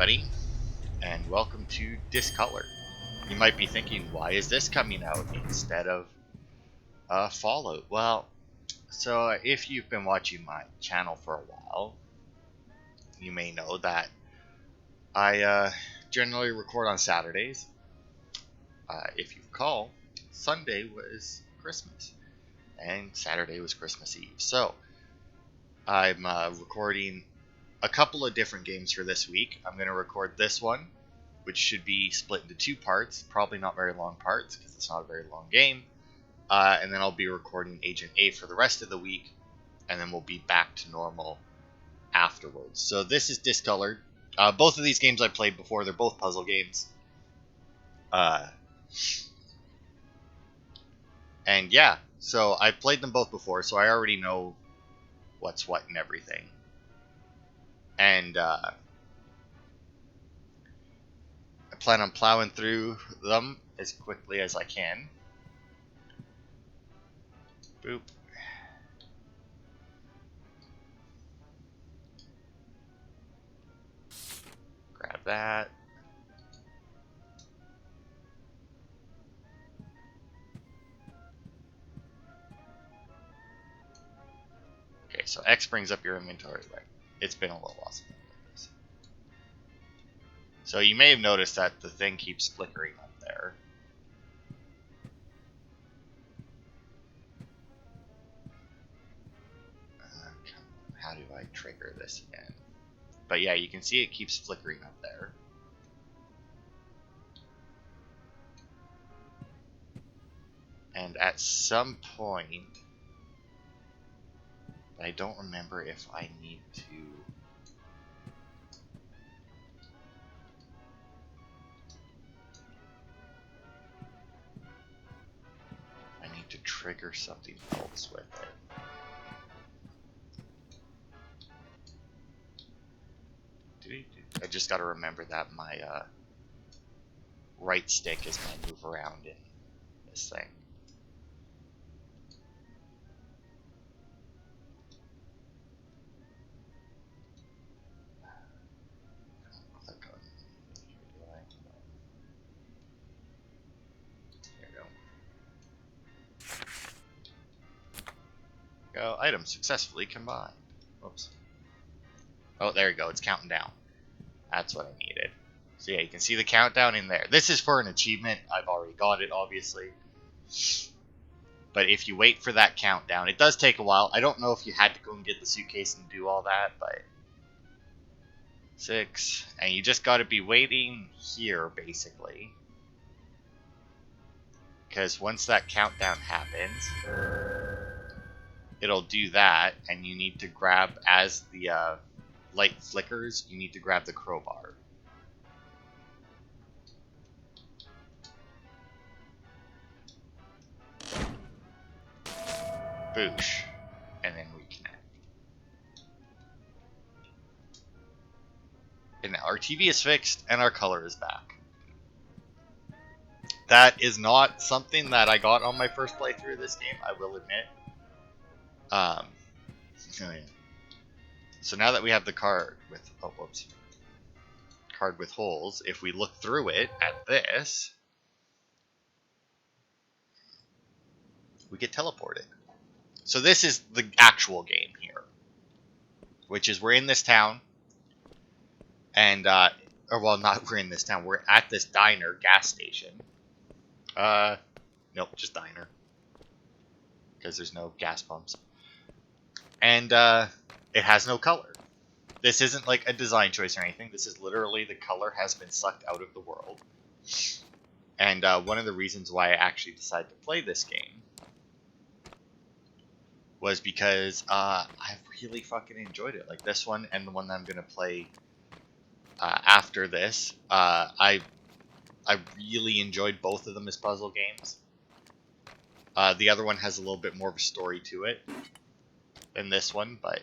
everybody, and welcome to Discolored. You might be thinking, why is this coming out instead of Fallout? Well, so if you've been watching my channel for a while, you may know that I generally record on Saturdays. If you recall, Sunday was Christmas, and Saturday was Christmas Eve. So, I'm recording a couple of different games for this week. I'm going to record this one, which should be split into two parts, probably not very long parts because it's not a very long game. And then I'll be recording Agent A for the rest of the week, and then we'll be back to normal afterwards. So this is Discolored. Both of these games I played before. They're both puzzle games. And yeah, so I've played them both before, so I already know what's what and everything. And I plan on plowing through them as quickly as I can. Boop. Grab that. Okay, so X brings up your inventory, right? It's been a little while since I did this. So you may have noticed that the thing keeps flickering up there. How do I trigger this again? But yeah, you can see it keeps flickering up there. And at some point, I don't remember if I need to... trigger something else with it. I just gotta remember that my right stick is gonna move around in this thing. Click on here, do I? Go, item successfully combined. Whoops. Oh, there you go. It's counting down. That's what I needed. So yeah, you can see the countdown in there. This is for an achievement. I've already got it, obviously. But if you wait for that countdown, it does take a while. I don't know if you had to go and get the suitcase and do all that, but... 6. And you just got to be waiting here, basically. Because once that countdown happens... it'll do that, and you need to grab, as the light flickers, you need to grab the crowbar. Boosh. And then reconnect. And now our TV is fixed, and our color is back. That is not something that I got on my first playthrough of this game, I will admit. Oh yeah. So now that we have the card with card with holes, if we look through it at this, we get teleported. So this is the actual game here, which is we're in this town, and or well, not we're in this town. We're at this diner gas station. Nope, just diner, because there's no gas pumps. And it has no color. This isn't like a design choice or anything. This is literally the color has been sucked out of the world. And one of the reasons why I actually decided to play this game was because I really fucking enjoyed it. Like this one and the one that I'm going to play after this. I really enjoyed both of them as puzzle games. The other one has a little bit more of a story to it than this one, but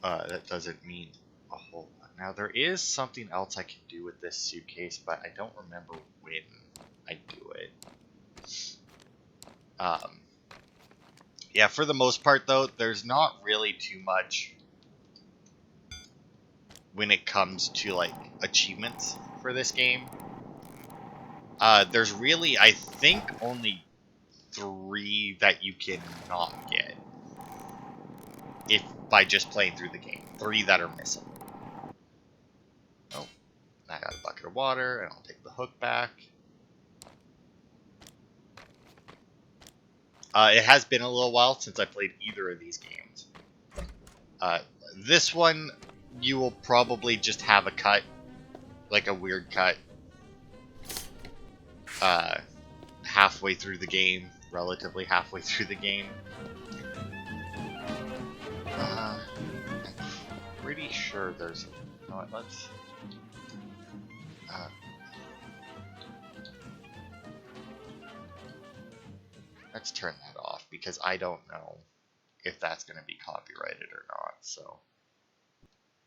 that doesn't mean a whole lot. Now there is something else I can do with this suitcase, but I don't remember when I do it. Yeah, for the most part, though, there's not really too much when it comes to, like, achievements for this game. There's really, I think, only 3 that you can not get if by just playing through the game. 3 that are missing. Oh, I got a bucket of water, and I'll take the hook back. It has been a little while since I played either of these games. This one, you will probably just have a cut, like a weird cut, halfway through the game, relatively halfway through the game. I'm pretty sure there's... You know what, let's turn that off, because I don't know if that's going to be copyrighted or not, so...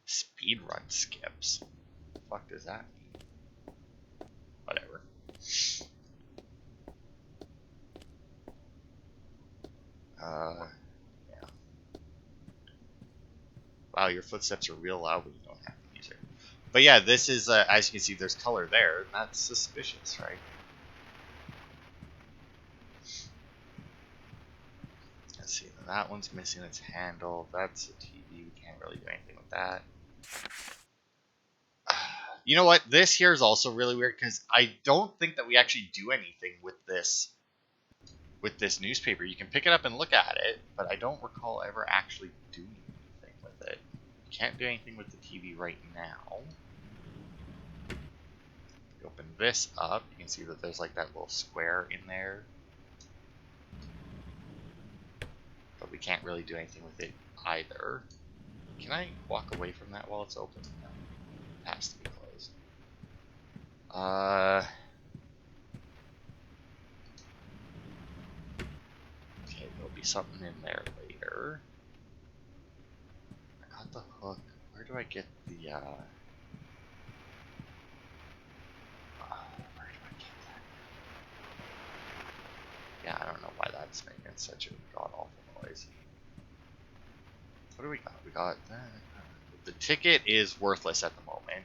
Speedrun skips. What the fuck does that mean? Whatever. Yeah. Wow, your footsteps are real loud when you don't have the music. But yeah, this is, as you can see, there's color there, and that's suspicious, right? Let's see, that one's missing its handle. That's a TV, we can't really do anything with that. You know what? This here is also really weird, because I don't think that we actually do anything with this newspaper. You can pick it up and look at it, but I don't recall ever actually doing anything with it. You can't do anything with the TV right now. Open this up, you can see that there's like that little square in there. But we can't really do anything with it either. Can I walk away from that while it's open? No. It has to be closed. Okay, there'll be something in there later. I got the hook. Where do I get the, where do I get that? Yeah, I don't know why that's making such a god-awful noise. What do we got? We got that. The ticket is worthless at the moment.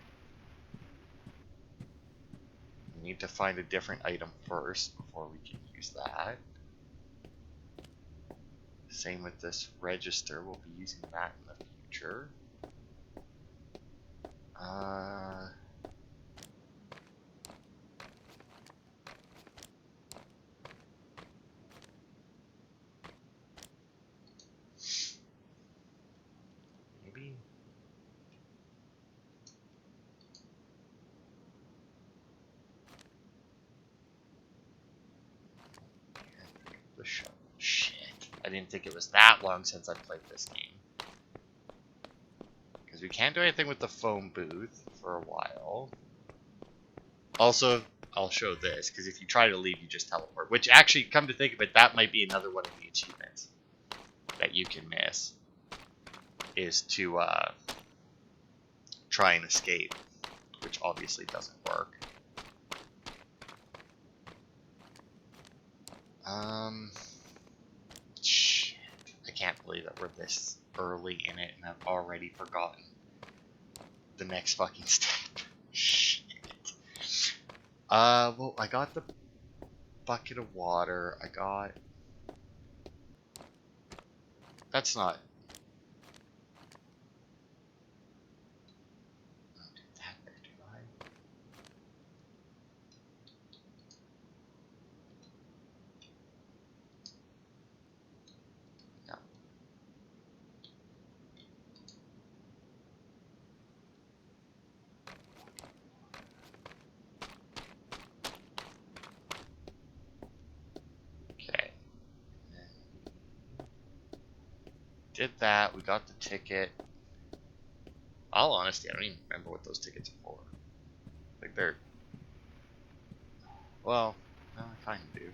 We need to find a different item first before we can use that. Same with this register. We'll be using that in the future. Maybe. The shovel. Shit. I didn't think it was that long since I played this game. Because we can't do anything with the phone booth for a while. Also, I'll show this, because if you try to leave, you just teleport. Which, actually, come to think of it, that might be another one of the achievements that you can miss. Is to try and escape. Which obviously doesn't work. Shit. I can't believe that we're this early in it and I've already forgotten the next fucking step. Shit. Well, I got the bucket of water. I got... That's not... I don't do that there, do I? No. Okay. Did that. We got the ticket. All honesty, I don't even remember what those tickets are for. Like they're... Well, no, I kind of do.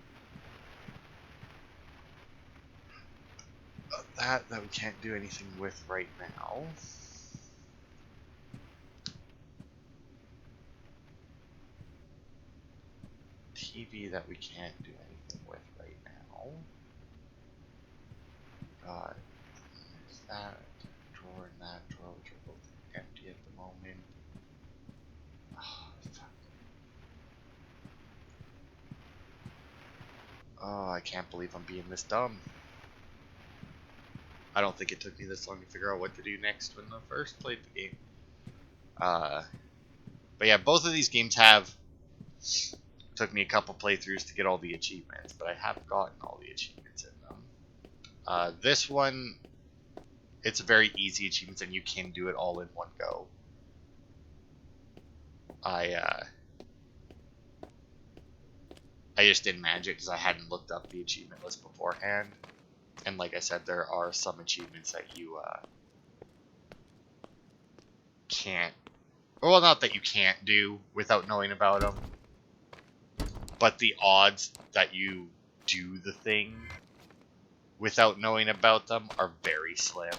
That we can't do anything with right now. TV that we can't do anything with right now. got is that drawer and that drawer, which are both empty at the moment. Oh, fuck. Oh, I can't believe I'm being this dumb. I don't think it took me this long to figure out what to do next when I first played the game. But yeah, both of these games took me a couple playthroughs to get all the achievements, but I have gotten all the achievements in them. This one, it's a very easy achievement, and you can do it all in one go. I just didn't manage it because I hadn't looked up the achievement list beforehand. And like I said, there are some achievements that you can't... Well, not that you can't do without knowing about them. But the odds that you do the thing without knowing about them are very slim.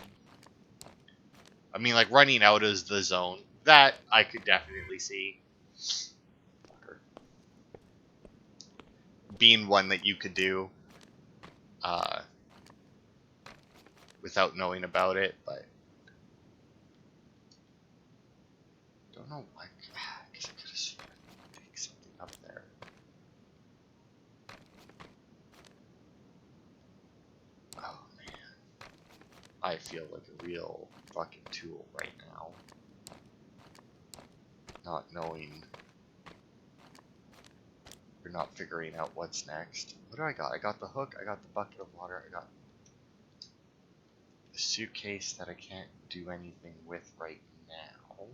I mean, like, running out is the zone. That I could definitely see. Being one that you could do without knowing about it, but don't know why. I guess I could have sworn to take something up there. Oh man, I feel like a real fucking tool right now, not knowing. You're not figuring out what's next. What do I got? I got the hook, I got the bucket of water, I got the suitcase that I can't do anything with right now.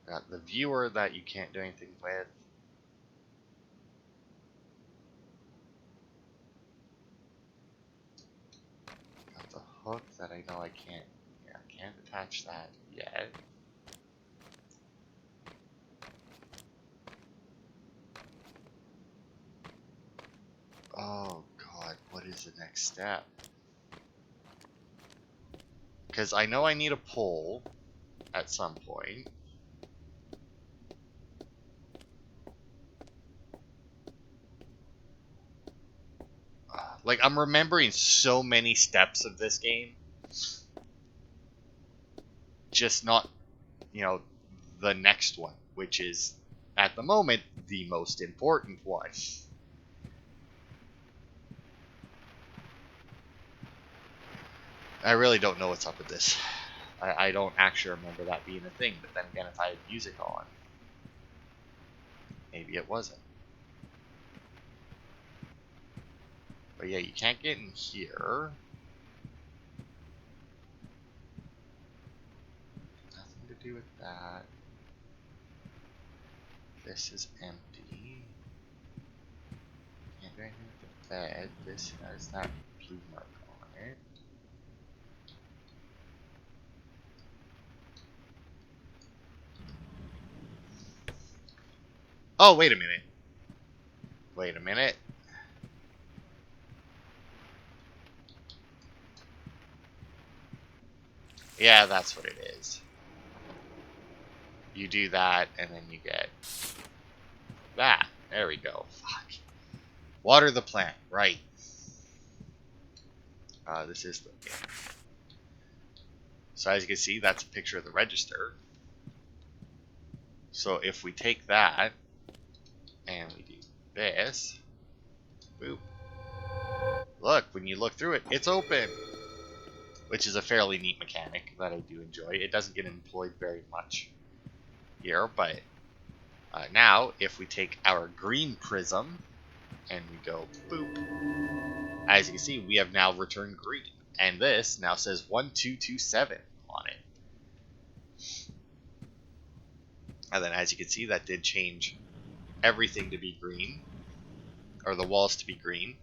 I got the viewer that you can't do anything with. Got the hook that I know I can't, yeah, I can't attach that yet. Oh god, what is the next step? Because I know I need a pole at some point. Like, I'm remembering so many steps of this game. Just not, you know, the next one, which is, at the moment, the most important one. I really don't know what's up with this. I don't actually remember that being a thing, but then again, if I had music on, maybe it wasn't. But yeah, you can't get in here. Nothing to do with that. This is empty. Can't do anything with the bed. This has that blue mark on it. Oh, wait a minute. Wait a minute. Yeah, that's what it is. You do that, and then you get that. There we go. Fuck. Water the plant. Right. This is the game. So as you can see, that's a picture of the register. So if we take that, and we do this, boop. Look, when you look through it, it's open. Which is a fairly neat mechanic that I do enjoy. It doesn't get employed very much here, but now if we take our green prism and we go boop, as you can see, we have now returned green. And this now says 1227 on it. And then as you can see, that did change everything to be green, or the walls to be green.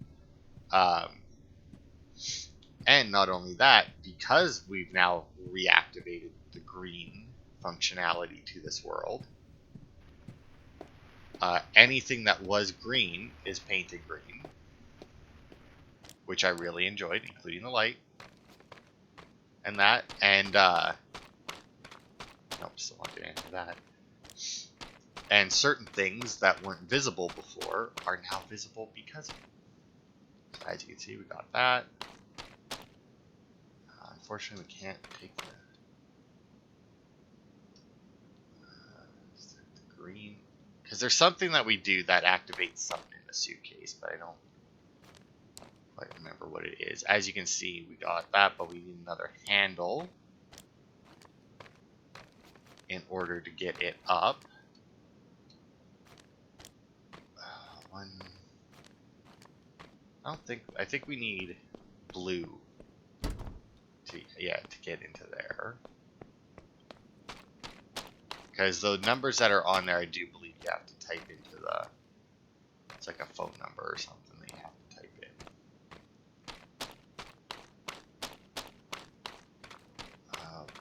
And not only that, because we've now reactivated the green functionality to this world, anything that was green is painted green, which I really enjoyed, including the light and that. And nope, still not doing any of that. And certain things that weren't visible before are now visible because of it. As you can see, we got that. Unfortunately, we can't take the green. Because there's something that we do that activates something in the suitcase, but I don't quite remember what it is. As you can see, we got that, but we need another handle in order to get it up. I think we need blue to get into there. Because the numbers that are on there, I do believe you have to type into the... It's like a phone number or something that you have to type in.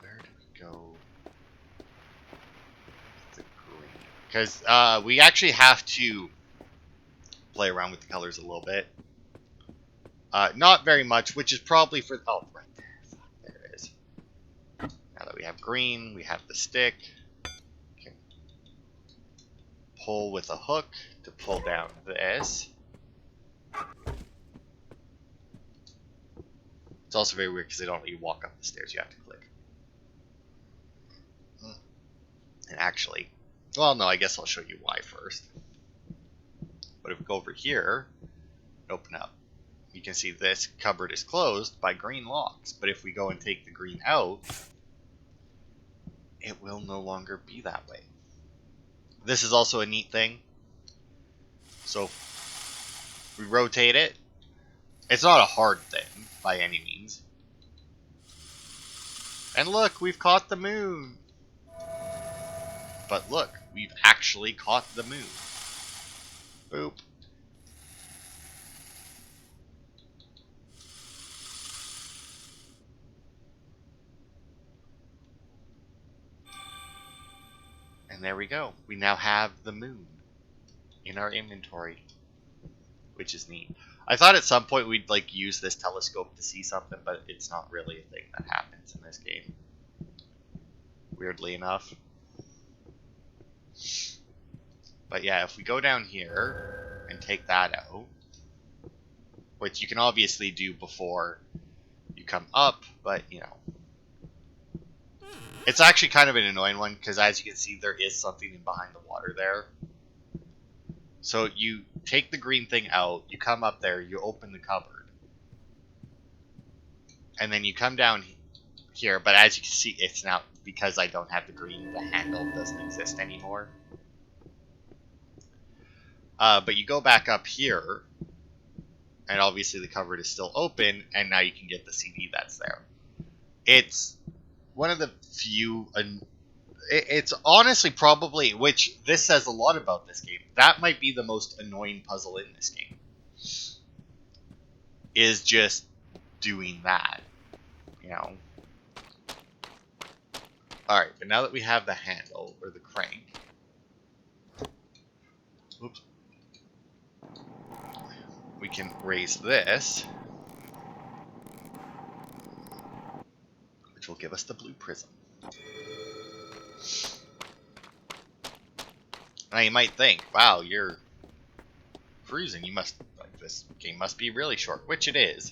Where do we go? The green. Because we actually have to play around with the colors a little bit. Not very much, which is probably for... Oh, right there. There it is. Now that we have green, we have the stick. Pull with a hook to pull down this. It's also very weird because they don't let you walk up the stairs. You have to click. And actually, well, no, I guess I'll show you why first. But if we go over here, open up, you can see this cupboard is closed by green locks. But if we go and take the green out, it will no longer be that way. This is also a neat thing. So we rotate it. It's not a hard thing by any means. And look, we've caught the moon. But look, we've actually caught the moon. Boop. And there we go. We now have the moon in our inventory, which is neat. I thought at some point we'd like use this telescope to see something, but it's not really a thing that happens in this game, weirdly enough. But yeah, if we go down here and take that out, which you can obviously do before you come up, but you know, it's actually kind of an annoying one because as you can see, there is something in behind the water there. So you take the green thing out, you come up there, you open the cupboard, and then you come down here, but as you can see, it's now, because I don't have the green, the handle doesn't exist anymore. But you go back up here, and obviously the cupboard is still open, and now you can get the CD that's there. It's one of the few... It's honestly probably, which this says a lot about this game, that might be the most annoying puzzle in this game. Is just doing that, you know. Alright, but now that we have the handle, or the crank, oops, we can raise this, which will give us the blue prism. Now you might think, wow, you're cruising, you must, like, this game must be really short, which it is,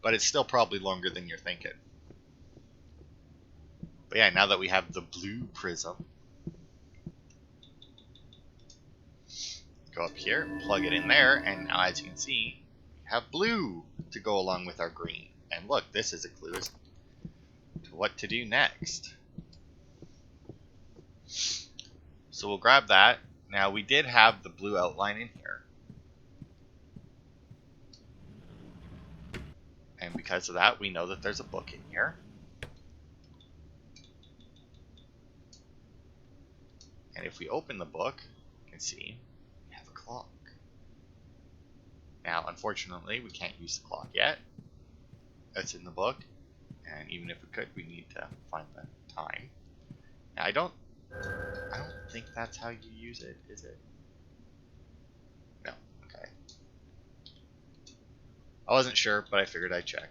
but it's still probably longer than you're thinking. But yeah, now that we have the blue prism, go up here, plug it in there, and now as you can see, we have blue to go along with our green. And look, this is a clue as to what to do next. So we'll grab that. Now we did have the blue outline in here. And because of that, we know that there's a book in here. And if we open the book, you can see we have a clock. Now, unfortunately, we can't use the clock yet. That's in the book. And even if we could, we need to find the time. Now, I don't think that's how you use it, is it? No, okay. I wasn't sure, but I figured I'd check.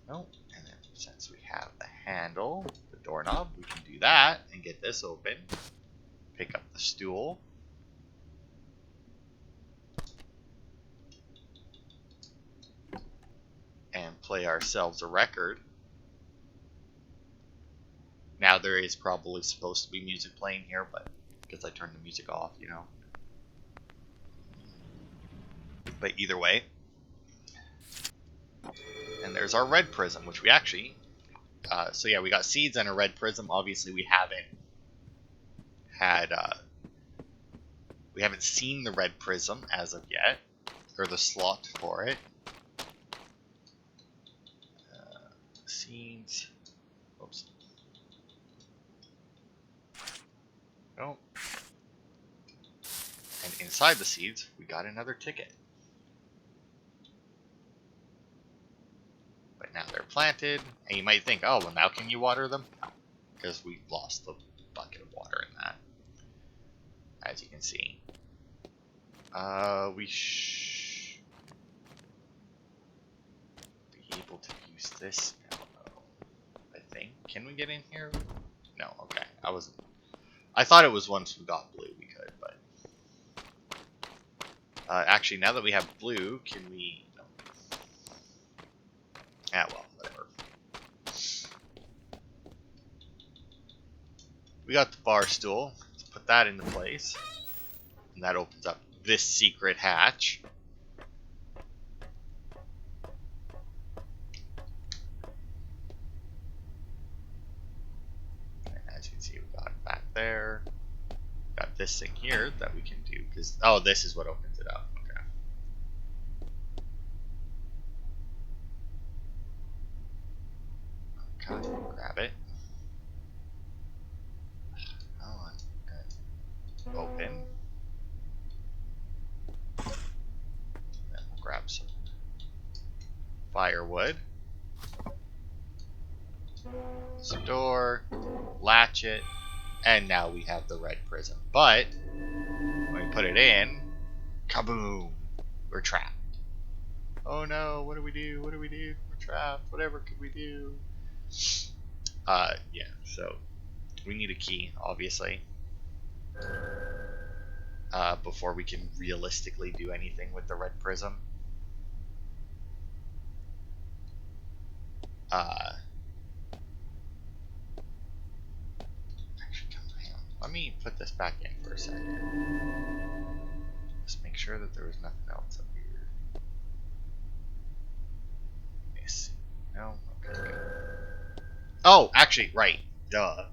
No, and then since we have the handle, the doorknob, we can do that and get this open. Pick up the stool. play ourselves a record. Now there is probably supposed to be music playing here, but because I turned the music off, you know. But either way. And there's our red prism, which we actually... so yeah, we got seeds and a red prism. Obviously we haven't had... we haven't seen the red prism as of yet. Or the slot for it. Seeds... Oops. Oh. And inside the seeds, we got another ticket. But now they're planted, and you might think, oh, well, now can you water them? No, because we lost the bucket of water in that, as you can see. We should be able to use this now, though. I think. Can we get in here? No, okay. I thought it was once we got blue we could, but... actually, now that we have blue, can we... No. Ah, well, whatever. We got the bar stool. Let's put that into place. And that opens up this secret hatch. And as you can see, we got it back there. Got this thing here that we can do, because... Oh, this is what opens it up. Okay. Grab it. Oh, open. Then we'll grab some firewood. Store. Latch it. And now we have the red prism. But when we put it in, kaboom! We're trapped. Oh no, what do we do? What do we do? We're trapped. Whatever could we do? Yeah, so we need a key, obviously, before we can realistically do anything with the red prism. Actually, hang on. Let me put this back in for a second. Just make sure that there was nothing else up here. Let me see. No? Okay, good. Oh, actually, right. Duh.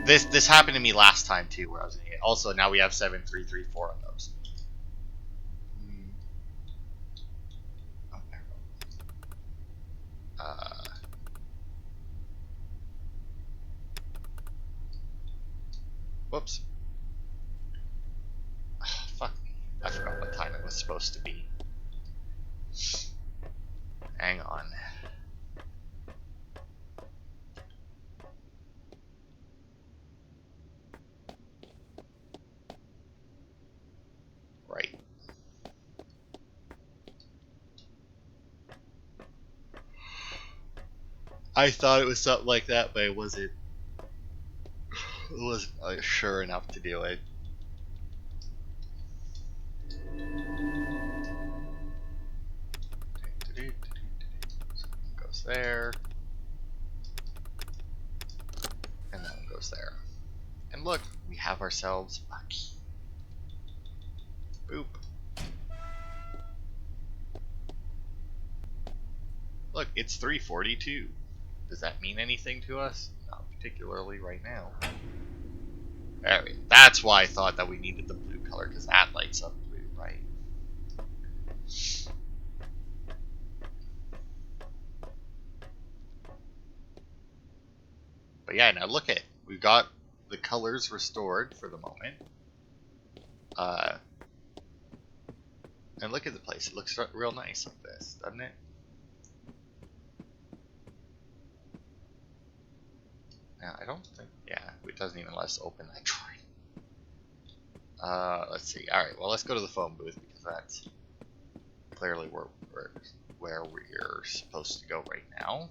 This happened to me last time too, where I was in it. Also, now we have 7334 of those. Oh, there we go. Whoops. Fuck me. I forgot what time it was supposed to be. Hang on. Right. I thought it was something like that, but it wasn't. It wasn't sure enough to do it. Goes there. And that one goes there. And look, we have ourselves a key. Boop. Look, it's 342. Does that mean anything to us? Not particularly right now. There we go. That's why I thought that we needed the blue color, because that lights up blue, right? But yeah, now look at it. We've got the colors restored for the moment. And look at the place. It looks real nice like this, doesn't it? Now, I don't think... Yeah, it doesn't even let us open that drawer. Let's see. Alright, well, let's go to the phone booth, because that's clearly where we're supposed to go right now.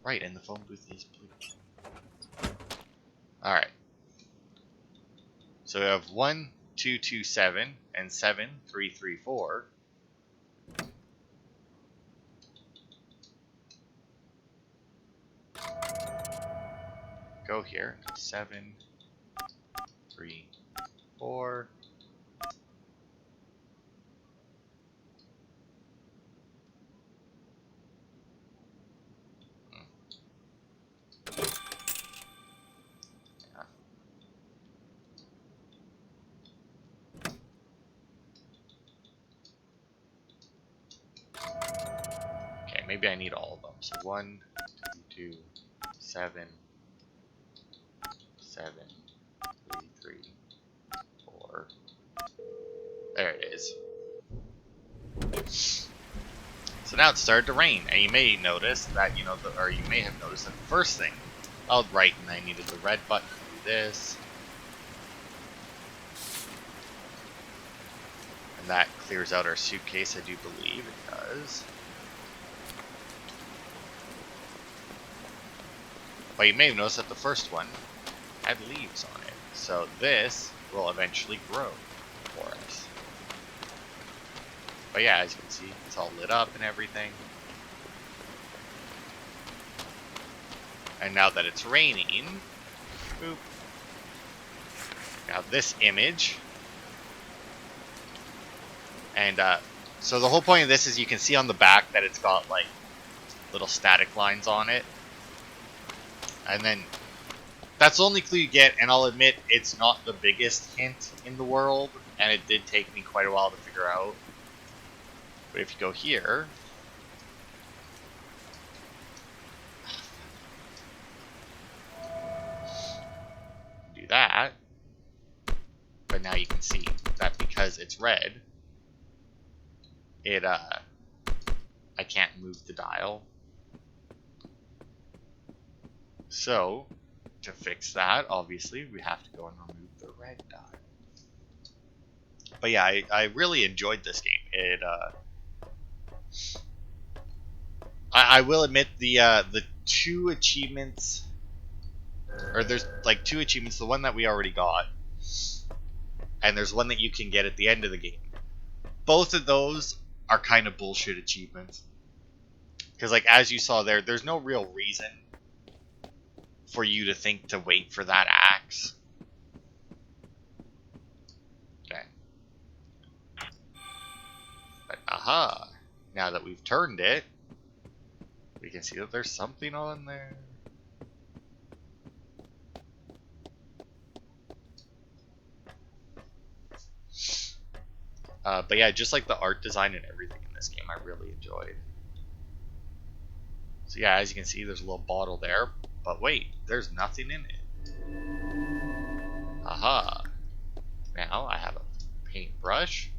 Right, and the phone booth is blue. Alright. So we have one 227 and 7334. Go here. 7, 3, 4. Okay, maybe I need all of them. So 1, 2, 7, 7, 3, 3, 4. There it is. So now it started to rain, and you may notice that, or you may have noticed that the first thing, right, and I needed the red button to do this. And that clears out our suitcase, I do believe it does. But you may have noticed that the first one had leaves on it. So this will eventually grow for us. But yeah, as you can see, it's all lit up and everything. And now that it's raining, boop. Now this image. And so the whole point of this is you can see on the back that it's got like little static lines on it. And then that's the only clue you get, and I'll admit it's not the biggest hint in the world, and it did take me quite a while to figure out. But if you go here, do that, but now you can see that because it's red, I can't move the dial. So, to fix that, obviously, we have to go and remove the red dial. But yeah, I really enjoyed this game. I will admit the 2 achievements, or there's like 2 achievements, the one that we already got, and there's one that you can get at the end of the game. Both of those are kind of bullshit achievements. Because like as you saw there's no real reason for you to think to wait for that axe. Okay. But aha, now that we've turned it, we can see that there's something on there. But yeah, just like the art design and everything in this game, I really enjoyed. So yeah, as you can see, there's a little bottle there. But wait, there's nothing in it. Aha. Now I have a paintbrush.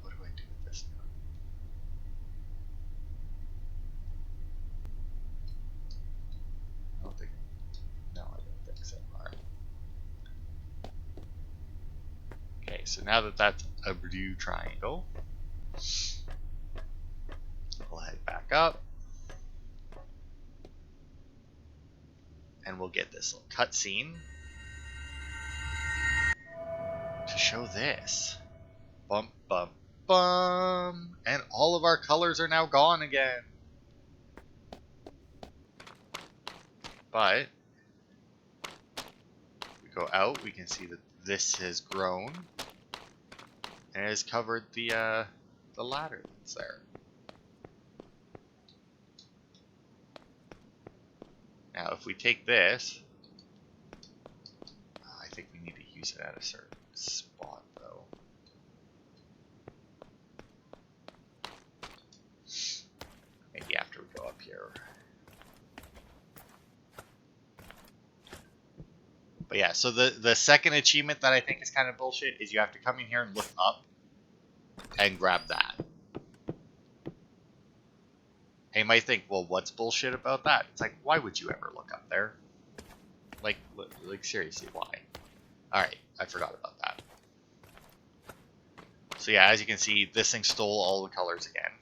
What do I do with this now? I don't think. No, I don't think so. Alright. Okay, so now that that's a blue triangle, we'll head back up. And we'll get this little cutscene to show this. Bum, bum, bum. And all of our colors are now gone again. But we go out, we can see that this has grown and it has covered the ladder that's there. Now, if we take this, I think we need to use it at a certain spot, though. Maybe after we go up here. But yeah, so the second achievement that I think is kind of bullshit is you have to come in here and look up and grab that. And you might think, well, what's bullshit about that? It's like, why would you ever look up there? Like seriously, why? Alright, I forgot about that. So yeah, as you can see, this thing stole all the colors again.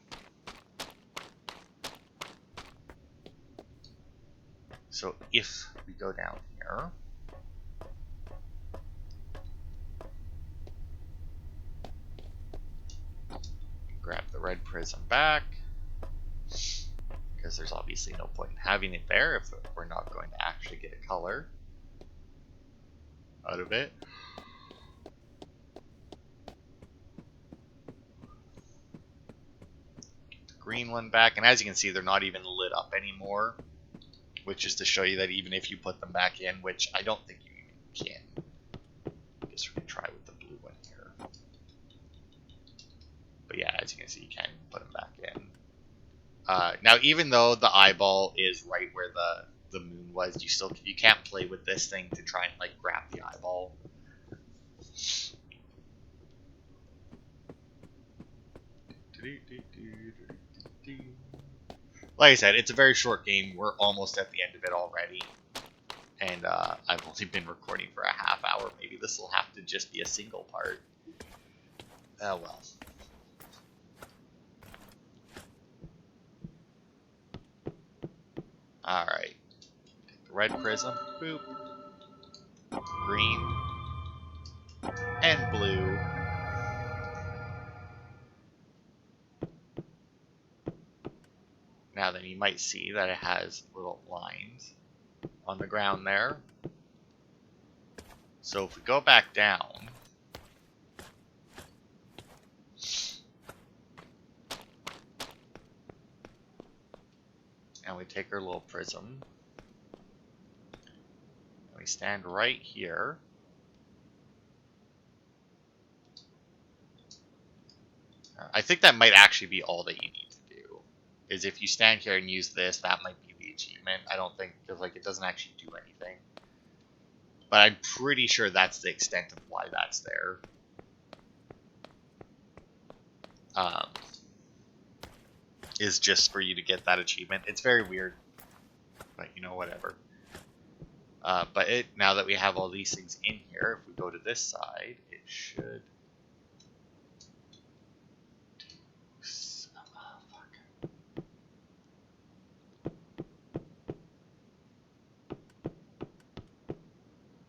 So if we go down here, grab the red prism back, because there's obviously no point in having it there if we're not going to actually get a color out of it. Get the green one back, and as you can see, they're not even lit up anymore, which is to show you that even if you put them back in, which I don't think you can. I guess we can try with the blue one here. But yeah, as you can see, you can't put them back in. Now, even though the eyeball is right where the moon was, you can't play with this thing to try and like grab the eyeball. Like I said, it's a very short game. We're almost at the end of it already, and I've only been recording for a half hour. Maybe this will have to just be a single part. Oh well. Alright. Take the red prism. Boop. Green. And blue. Now then, you might see that it has little lines on the ground there. So if we go back down, and we take our little prism, and we stand right here, I think that might actually be all that you need to do, is if you stand here and use this, that might be the achievement. I don't think, because like it doesn't actually do anything. But I'm pretty sure that's the extent of why that's there. Is just for you to get that achievement. It's very weird, but you know, whatever. But now that we have all these things in here, if we go to this side, it should do some, fuck.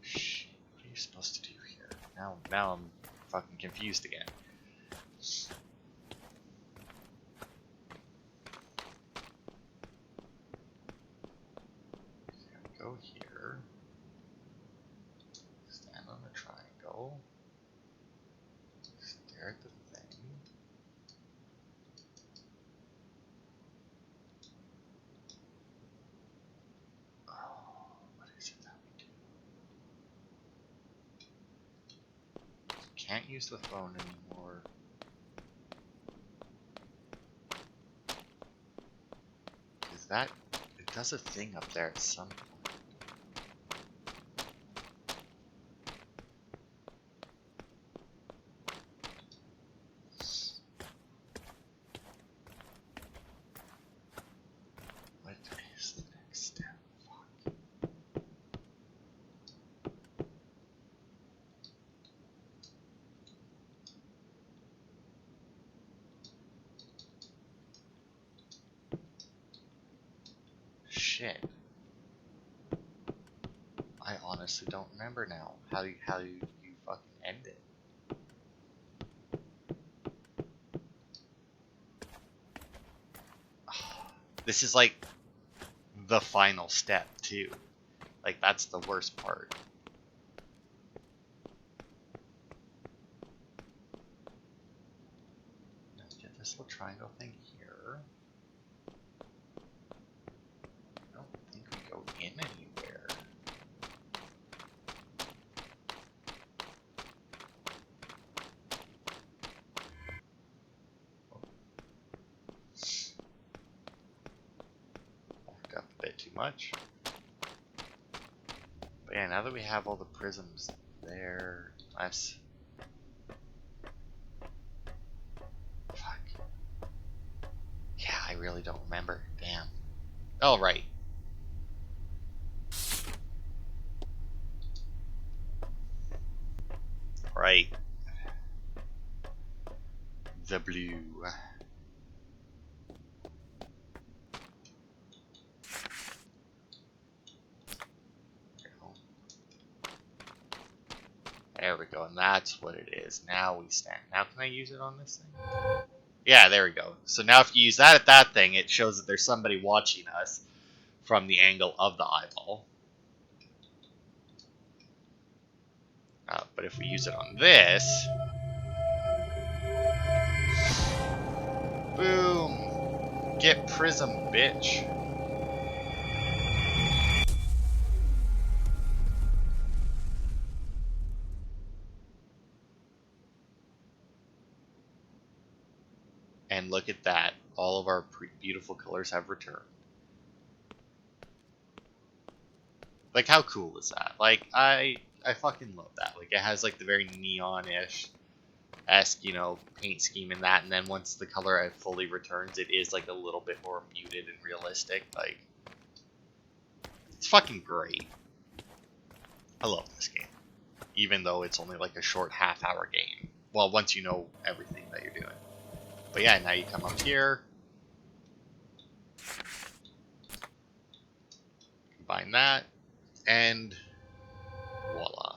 Shit, what are you supposed to do here? Now I'm fucking confused again. Go here, stand on the triangle, stare at the thing, what is it that we do? Can't use the phone anymore. Is that, it does a thing up there at some point. Shit. I honestly don't remember now how you fucking end it. This is like the final step too. Like that's the worst part. Now get this little triangle thing here. I don't think we go in anywhere. Backed up a bit too much. But yeah, now that we have all the prisms there, let's... Fuck. Yeah, I really don't remember. Damn. Oh, right. Right. The blue. we go, and that's what it is. Now we stand. Now can I use it on this thing? Yeah, there we go. So now if you use that at that thing, it shows that there's somebody watching us from the angle of the eyeball. But if we use it on this, boom, get prism, bitch. And look at that. All of our beautiful colors have returned. Like, how cool is that? Like, I fucking love that. Like, it has, like, the very neon-ish-esque, you know, paint scheme in that. And then once the color fully returns, it is, like, a little bit more muted and realistic. Like, it's fucking great. I love this game. Even though it's only, like, a short half-hour game. Well, once you know everything that you're doing. But yeah, now you come up here. Combine that. And voila.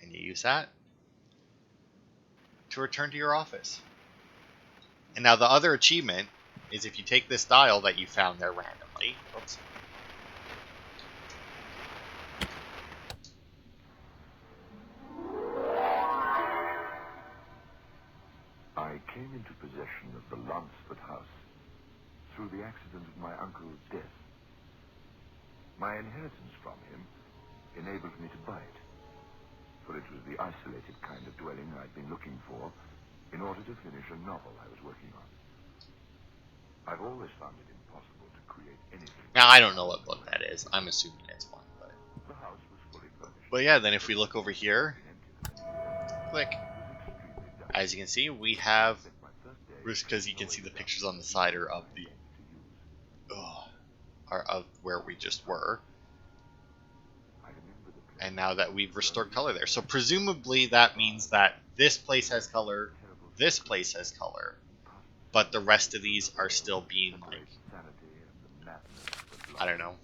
And you use that to return to your office. And now the other achievement is if you take this dial that you found there randomly. Oops. I came into possession of the Lansford house through the accident of my uncle's death. My inheritance from him enabled me to buy it, for it was the isolated kind of dwelling I'd been looking for in order to finish a novel I was working on. I've always found it impossible to create anything. Now, I don't know what book that is. I'm assuming it's one, but... The house was fully furnished. But yeah, then if we look over here, click. As you can see, we have... Because you can see the pictures on the side are of the... are of where we just were. And now that we've restored color there. So presumably that means that this place has color, this place has color, but the rest of these are still being like, I don't know,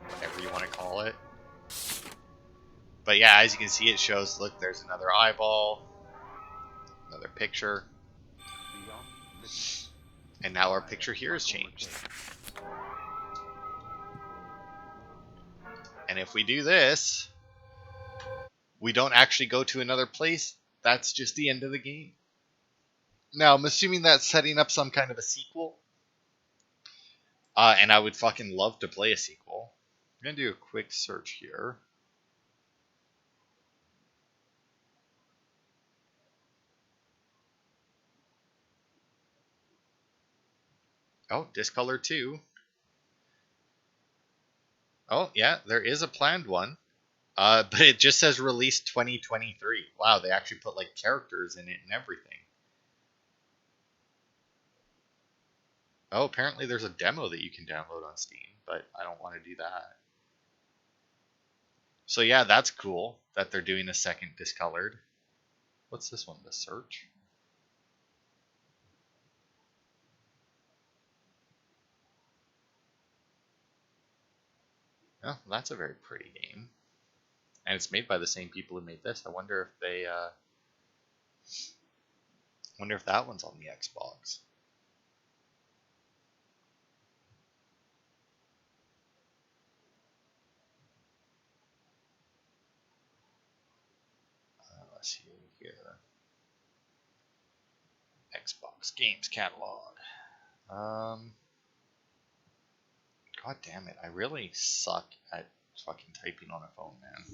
whatever you want to call it. But yeah, as you can see, it shows, look, there's another eyeball, another picture, and now our picture here has changed. And if we do this, we don't actually go to another place. That's just the end of the game. Now, I'm assuming that's setting up some kind of a sequel. And I would fucking love to play a sequel. I'm going to do a quick search here. Oh, Discolored 2. Oh, yeah, there is a planned one. But it just says release 2023. Wow, they actually put like characters in it and everything. Oh, apparently there's a demo that you can download on Steam, but I don't want to do that. So yeah, that's cool that they're doing a second Discolored. What's this one? The Search? Oh, that's a very pretty game. And it's made by the same people who made this. I wonder if they, wonder if that one's on the Xbox. Let's see here. Xbox Games Catalog. God damn it, I really suck at fucking typing on a phone, man.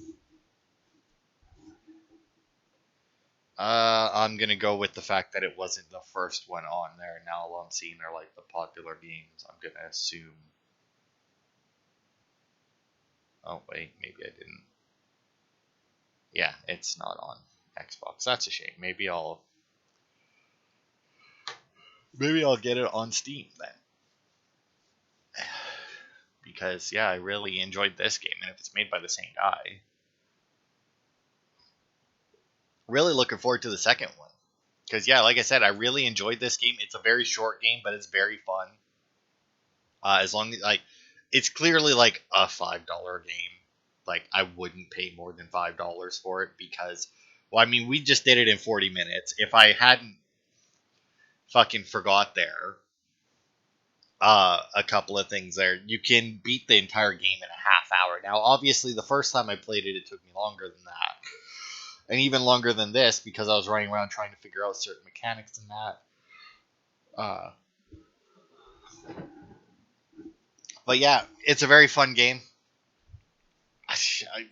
I'm gonna go with the fact that it wasn't the first one on there. Now all I'm seeing are like the popular games. I'm gonna assume. Oh wait, maybe I didn't. Yeah, it's not on Xbox. That's a shame. Maybe I'll get it on Steam then. Because yeah, I really enjoyed this game, and if it's made by the same guy, really looking forward to the second one. Because yeah, like I said, I really enjoyed this game. It's a very short game, but it's very fun. As long as like, it's clearly like a $5 game. Like I wouldn't pay more than $5 for it because, well, I mean, we just did it in 40 minutes. If I hadn't fucking forgot there, a couple of things there, you can beat the entire game in a half hour. Now, obviously, the first time I played it, it took me longer than that, and even longer than this because I was running around trying to figure out certain mechanics and that. Uh, but yeah, it's a very fun game.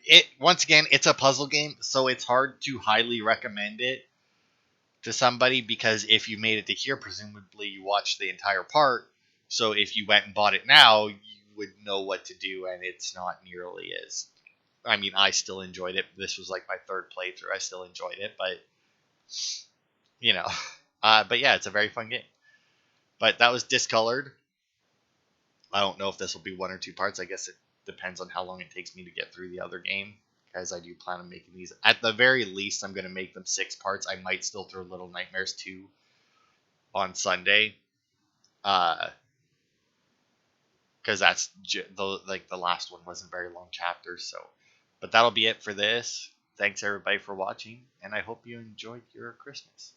It once again, it's a puzzle game, so it's hard to highly recommend it to somebody because if you made it to here, presumably you watched the entire part. So if you went and bought it now, you would know what to do, and it's not nearly as. I mean, I still enjoyed it. This was like my third playthrough. I still enjoyed it, but you know, but yeah, it's a very fun game. But that was Discolored. I don't know if this will be one or two parts. I guess it depends on how long it takes me to get through the other game. As I do plan on making these. At the very least, I'm going to make them 6 parts. I might still throw Little Nightmares 2 on Sunday. Because the last one wasn't very long chapters. So, but that'll be it for this. Thanks everybody for watching, and I hope you enjoyed your Christmas.